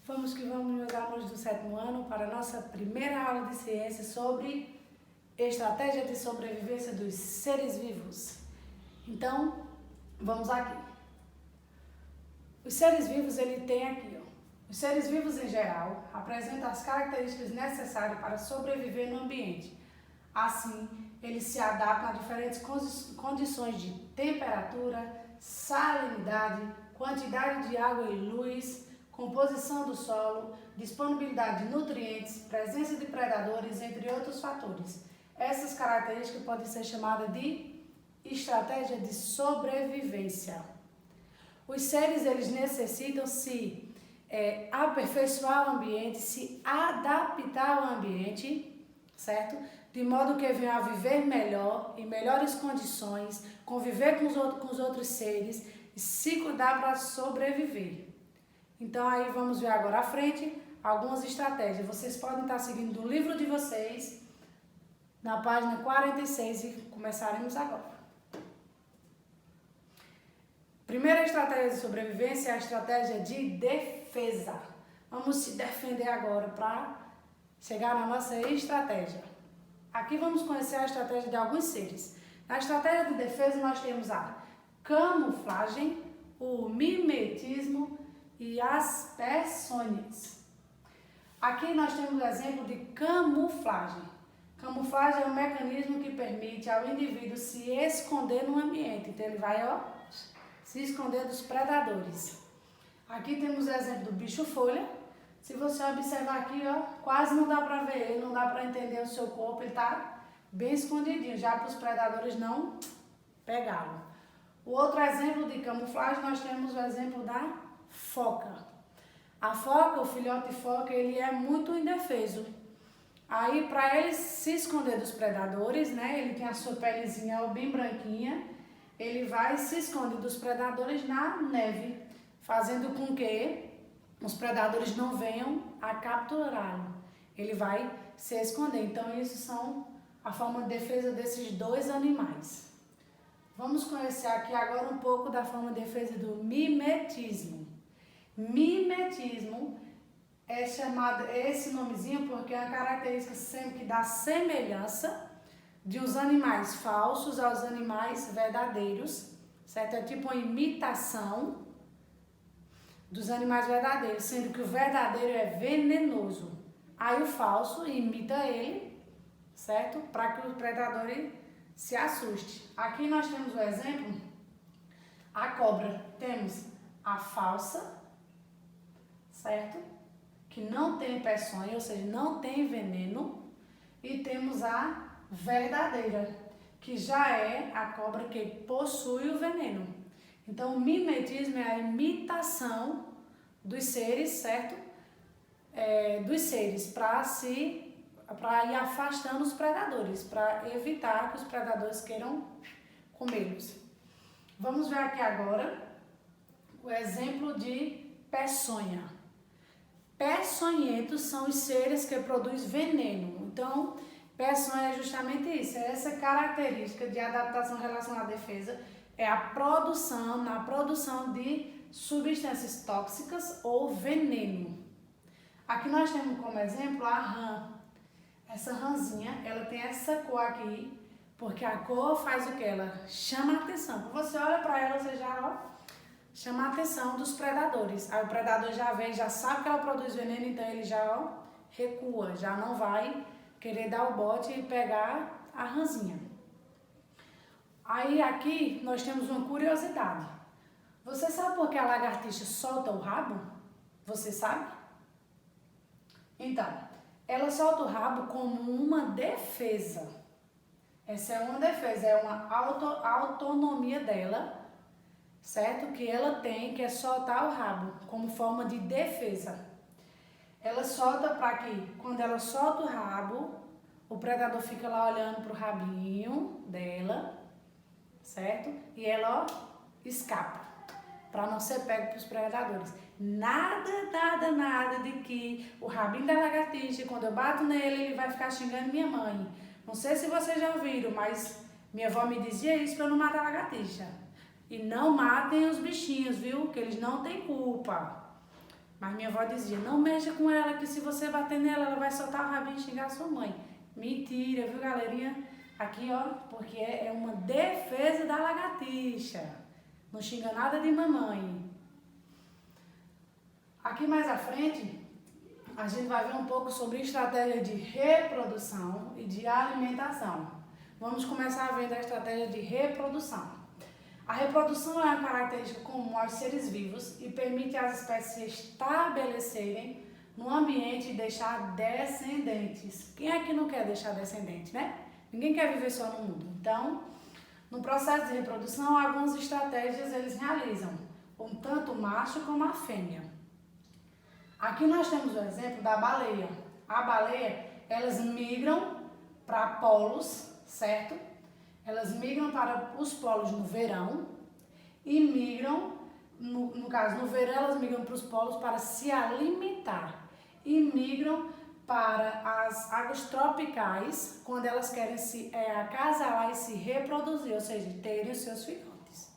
Vamos que vamos, meus alunos do 7º ano, para a nossa primeira aula de ciência sobre estratégia de sobrevivência dos seres vivos. Então, vamos aqui. Os seres vivos, ele tem aqui, ó. Os seres vivos, em geral, apresentam as características necessárias para sobreviver no ambiente. Assim, eles se adaptam a diferentes condições de temperatura, salinidade, quantidade de água e luz, composição do solo, disponibilidade de nutrientes, presença de predadores, entre outros fatores. Essas características podem ser chamadas de estratégia de sobrevivência. Os seres, eles necessitam se aperfeiçoar o ambiente, se adaptar ao ambiente, certo? De modo que venham a viver melhor, em melhores condições, conviver com os outros seres e se cuidar para sobreviver. Então, aí vamos ver agora à frente algumas estratégias. Vocês podem estar seguindo o livro de vocês na página 46 e começaremos agora. Primeira estratégia de sobrevivência é a estratégia de defesa. Vamos se defender agora para chegar na nossa estratégia. Aqui vamos conhecer a estratégia de alguns seres. Na estratégia de defesa nós temos a camuflagem, o mimetismo e as peçonhas. Aqui nós temos o exemplo de camuflagem. Camuflagem é um mecanismo que permite ao indivíduo se esconder no ambiente. Então ele vai, se esconder dos predadores. Aqui temos o exemplo do bicho-folha. Se você observar aqui, quase não dá para ver ele, não dá para entender o seu corpo, ele está bem escondidinho, já para os predadores não pegá-lo. O outro exemplo de camuflagem, nós temos o exemplo da foca. A foca, o filhote de foca, ele é muito indefeso. Aí, para ele se esconder dos predadores, né, ele tem a sua pelezinha bem branquinha, ele vai e se esconde dos predadores na neve, fazendo com que os predadores não venham a capturá-lo. Ele vai se esconder. Então, isso são a forma de defesa desses dois animais. Vamos conhecer aqui agora um pouco da forma de defesa do mimetismo. Mimetismo é chamado esse nomezinho porque é uma característica sempre que dá semelhança de os animais falsos aos animais verdadeiros, certo? É tipo uma imitação dos animais verdadeiros, sendo que o verdadeiro é venenoso. Aí o falso imita ele, certo? Para que o predador se assuste. Aqui nós temos o exemplo, a cobra. Temos a falsa, certo? Que não tem peçonha, ou seja, não tem veneno. E temos a verdadeira, que já é a cobra que possui o veneno. Então, o mimetismo é a imitação dos seres, certo? Dos seres, para ir afastando os predadores, para evitar que os predadores queiram comê-los. Vamos ver aqui agora o exemplo de peçonha. Peçonhentos são os seres que produzem veneno. Então, peçonha é justamente isso, é essa característica de adaptação relacionada à defesa, é a produção de substâncias tóxicas ou veneno. Aqui nós temos como exemplo a rã. Essa rãzinha, ela tem essa cor aqui, porque a cor faz o que? Ela chama a atenção. Quando você olha para ela, você já chama a atenção dos predadores. Aí o predador já vem, já sabe que ela produz veneno, então ele já recua, já não vai querer dar o bote e pegar a rãzinha. Aí aqui nós temos uma curiosidade. Você sabe por que a lagartixa solta o rabo? Você sabe? Então, ela solta o rabo como uma defesa. Essa é uma defesa, é uma autonomia dela, certo? Que ela tem, que é soltar o rabo como forma de defesa. Ela solta para que, quando ela solta o rabo, o predador fica lá olhando para o rabinho dela, certo? E ela escapa, para não ser pego pelos predadores. Nada de que o rabinho da lagartixa, quando eu bato nele, ele vai ficar xingando minha mãe. Não sei se vocês já ouviram, mas minha avó me dizia isso para eu não matar a lagartixa. E não matem os bichinhos, viu? Que eles não têm culpa. Mas minha avó dizia, não mexa com ela, que se você bater nela, ela vai soltar o rabinho e xingar a sua mãe. Mentira, viu, galerinha? Aqui, ó, porque é uma defesa da lagartixa. Não xinga nada de mamãe. Aqui mais à frente, a gente vai ver um pouco sobre estratégia de reprodução e de alimentação. Vamos começar vendo a estratégia de reprodução. A reprodução é uma característica comum aos seres vivos e permite às espécies se estabelecerem no ambiente e deixar descendentes. Quem é que não quer deixar descendentes, né? Ninguém quer viver só no mundo. Então, no processo de reprodução, algumas estratégias eles realizam, tanto o macho como a fêmea. Aqui nós temos o exemplo da baleia. A baleia, elas migram para polos, certo? Elas migram para os polos no verão e migram, no caso, no verão elas migram para os polos para se alimentar e migram para as águas tropicais quando elas querem se acasalar e se reproduzir, ou seja, terem os seus filhotes.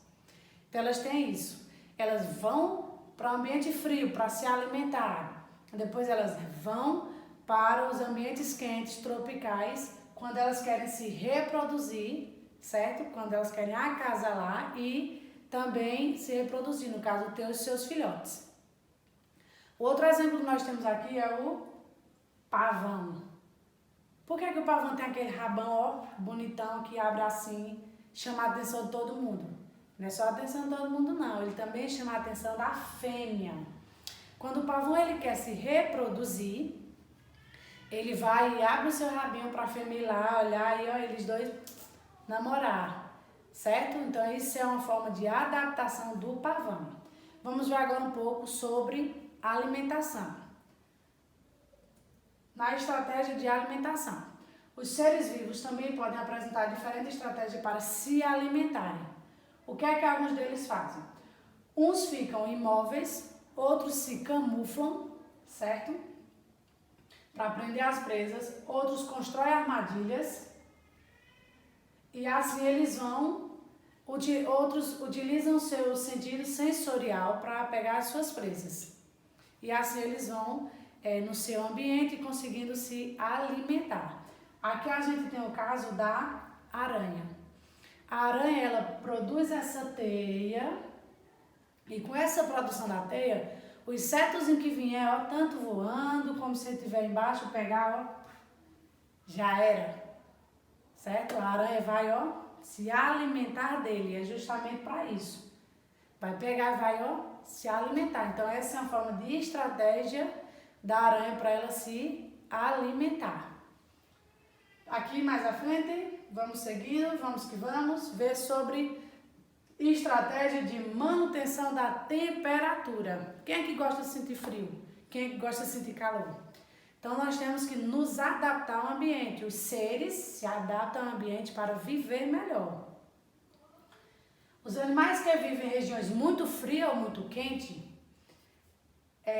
Então elas têm isso. Elas vão para o ambiente frio para se alimentar. Depois elas vão para os ambientes quentes, tropicais, quando elas querem se reproduzir, certo? Quando elas querem acasalar e também se reproduzir, no caso, ter os seus filhotes. O outro exemplo que nós temos aqui é o pavão. Por que o pavão tem aquele rabão, ó, bonitão, que abre assim, chama a atenção de todo mundo? Não é só a atenção de todo mundo, não. Ele também chama a atenção da fêmea. Quando o pavão ele quer se reproduzir, ele vai e abre o seu rabinho para a fêmea ir lá, olhar e ó, eles dois namorar, certo? Então isso é uma forma de adaptação do pavão. Vamos ver agora um pouco sobre alimentação. Na estratégia de alimentação, os seres vivos também podem apresentar diferentes estratégias para se alimentarem. O que é que alguns deles fazem? Uns ficam imóveis, outros se camuflam, certo? Para prender as presas, outros constroem armadilhas e assim eles outros utilizam seu sentido sensorial para pegar as suas presas. E assim eles vão no seu ambiente conseguindo se alimentar. Aqui a gente tem o caso da aranha. A aranha, ela produz essa teia e com essa produção da teia, os insetos em que vier, ó, tanto voando como se ele estiver embaixo, pegar, ó, já era, certo? A aranha vai, ó, se alimentar dele, é justamente para isso. Vai pegar e vai, ó, se alimentar. Então essa é uma forma de estratégia da aranha para ela se alimentar. Aqui mais à frente, vamos seguindo, vamos que vamos, ver sobre estratégia de manutenção da temperatura. Quem é que gosta de sentir frio? Quem é que gosta de sentir calor? Então nós temos que nos adaptar ao ambiente. Os seres se adaptam ao ambiente para viver melhor. Os animais que vivem em regiões muito frias ou muito quentes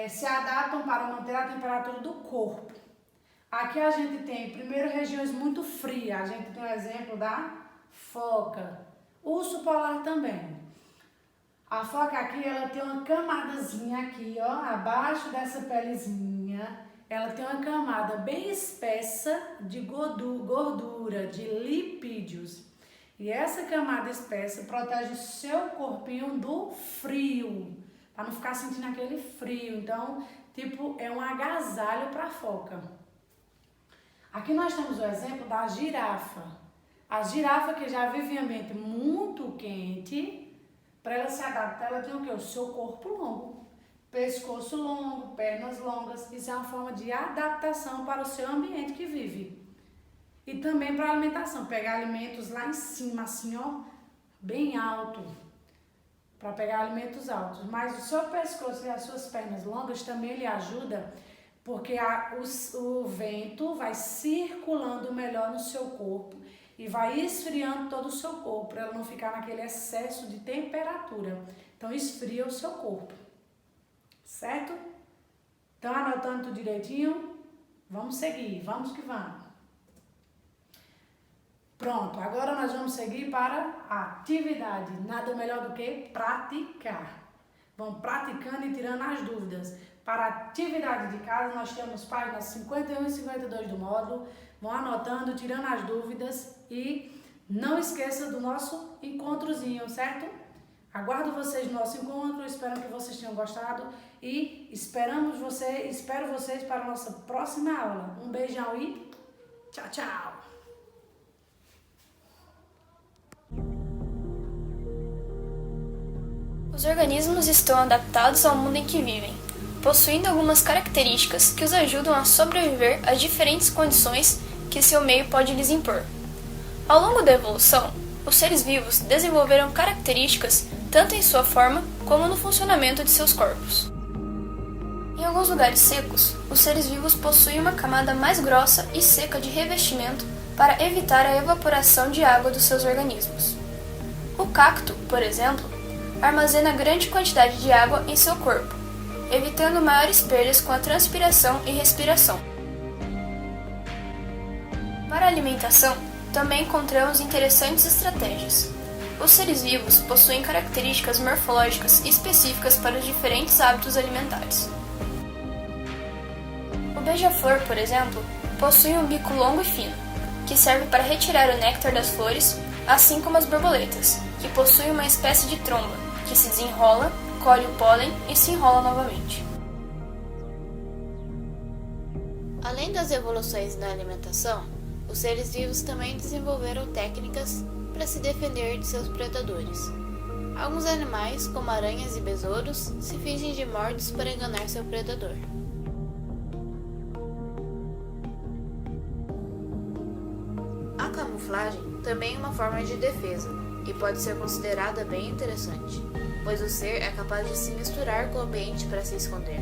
se adaptam para manter a temperatura do corpo. Aqui a gente tem, primeiro, regiões muito frias. A gente tem o exemplo da foca, urso polar também. A foca aqui, ela tem uma camadazinha aqui, ó, abaixo dessa pelezinha. Ela tem uma camada bem espessa de gordura, de lipídios. E essa camada espessa protege o seu corpinho do frio, para não ficar sentindo aquele frio. Então, tipo, é um agasalho para a foca. Aqui nós temos o exemplo da girafa. A girafa que já vive em ambiente muito quente, para ela se adaptar, ela tem o quê? O seu corpo longo, pescoço longo, pernas longas. Isso é uma forma de adaptação para o seu ambiente que vive. E também para a alimentação, pegar alimentos lá em cima, assim, ó, bem alto, para pegar alimentos altos. Mas o seu pescoço e as suas pernas longas também lhe ajuda, porque o vento vai circulando melhor no seu corpo e vai esfriando todo o seu corpo, para ela não ficar naquele excesso de temperatura. Então esfria o seu corpo, certo? Então anotando tudo direitinho, vamos seguir, vamos que vamos. Pronto, agora nós vamos seguir para a atividade. Nada melhor do que praticar. Vão praticando e tirando as dúvidas. Para a atividade de casa, nós temos páginas 51 e 52 do módulo. Vão anotando, tirando as dúvidas e não esqueça do nosso encontrozinho, certo? Aguardo vocês no nosso encontro, espero que vocês tenham gostado e espero vocês para a nossa próxima aula. Um beijão e tchau, tchau! Os organismos estão adaptados ao mundo em que vivem, possuindo algumas características que os ajudam a sobreviver às diferentes condições que seu meio pode lhes impor. Ao longo da evolução, os seres vivos desenvolveram características tanto em sua forma como no funcionamento de seus corpos. Em alguns lugares secos, os seres vivos possuem uma camada mais grossa e seca de revestimento para evitar a evaporação de água dos seus organismos. O cacto, por exemplo, armazena grande quantidade de água em seu corpo, evitando maiores perdas com a transpiração e respiração. Para a alimentação, também encontramos interessantes estratégias. Os seres vivos possuem características morfológicas específicas para os diferentes hábitos alimentares. O beija-flor, por exemplo, possui um bico longo e fino, que serve para retirar o néctar das flores, assim como as borboletas, que possuem uma espécie de tromba, que se desenrola, colhe o pólen e se enrola novamente. Além das evoluções na alimentação, os seres vivos também desenvolveram técnicas para se defender de seus predadores. Alguns animais, como aranhas e besouros, se fingem de mortos para enganar seu predador. A camuflagem também é uma forma de defesa e pode ser considerada bem interessante, pois o ser é capaz de se misturar com o ambiente para se esconder.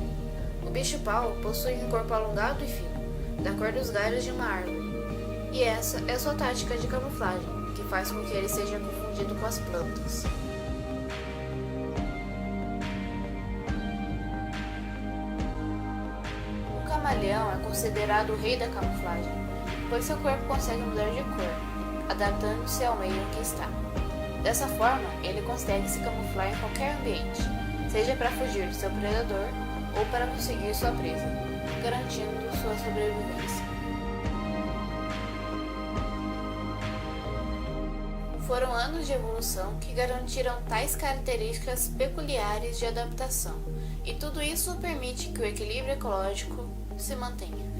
O bicho-pau possui um corpo alongado e fino, da cor dos galhos de uma árvore, e essa é sua tática de camuflagem, que faz com que ele seja confundido com as plantas. O camaleão é considerado o rei da camuflagem, pois seu corpo consegue mudar de cor, adaptando-se ao meio em que está. Dessa forma, ele consegue se camuflar em qualquer ambiente, seja para fugir do seu predador ou para conseguir sua presa, garantindo sua sobrevivência. Foram anos de evolução que garantiram tais características peculiares de adaptação, e tudo isso permite que o equilíbrio ecológico se mantenha.